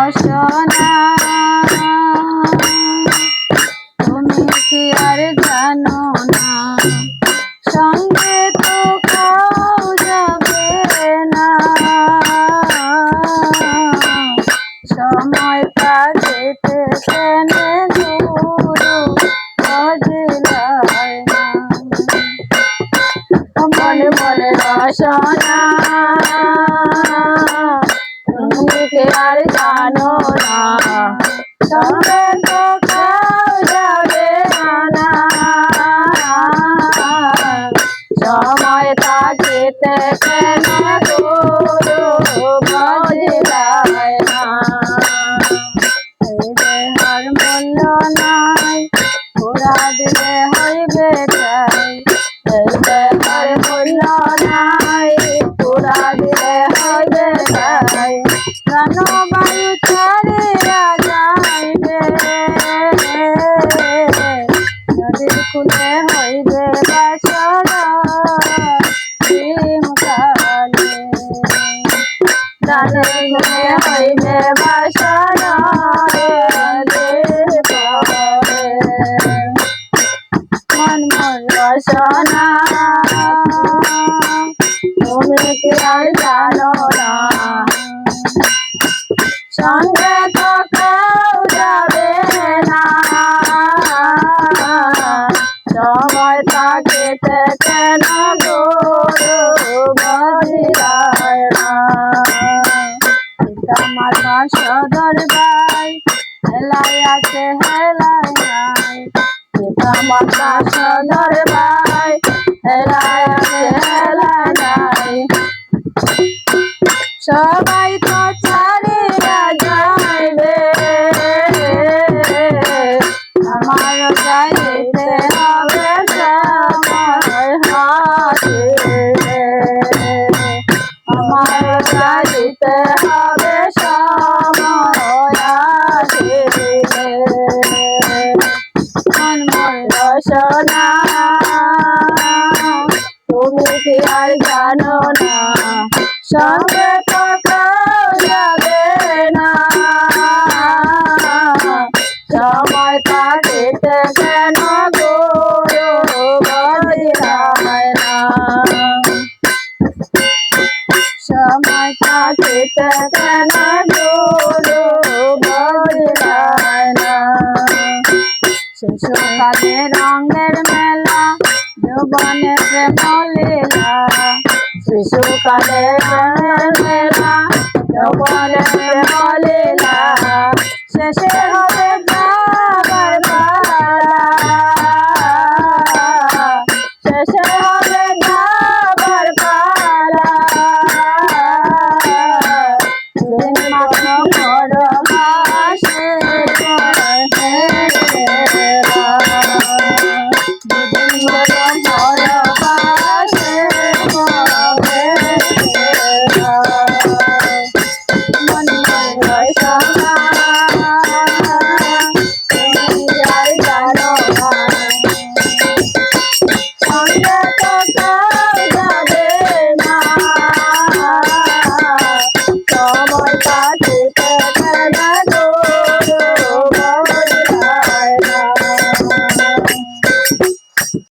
রসনা তুমি কি আর জানো না সঙ্গে তো কাউ যাবে না সময় কাটিতে কেনে গুরু বদলায় না মনে মনে রসনা তুমি কি আর জানো না সঙ্গে তো কেউ যাবে না সময় কাটিতে কেনে গুরু বদলায় না এই দেহর মূল্য নাই পুরা দিলে হইবে তাই এই দেহর মূল্য নাই পুরা দিলে হইবে তাই প্রাণ বায়ু ছাড়িয়া যাইবে নদীর কূলে হইবে বাসর প্রেমকালে প্রাণের কূলে হইবে বাসর মন মন রসনা তুমি কি আর জানো না সঙ্গে তো কেউ যাবে না সময় থাকিতে কেন গুরু বদলায় না পিতামাতা সদর ভাই হেলাই আছে হেলাই নাই পিতামাতা সদর ভাই হেলাই আছে হেলাই নাই সবাই তো ছাড়িয়া যাইবে আমার যাইতে হবে সময় হাসিবে আমার যাইতে হবে সময় আসিবে মন মন রসনা তুমি কি আর জানো না সঙ্গে তো কেউ যাবে না সময় থাকিতে কেন গুরু বদলায় না সময় থাকিতে কেন গুরু বদলায় না শিশুকালে রঙের মেলা যৌবনে প্রেম লীলা শিশুকালে রঙের মেলা যৌবনে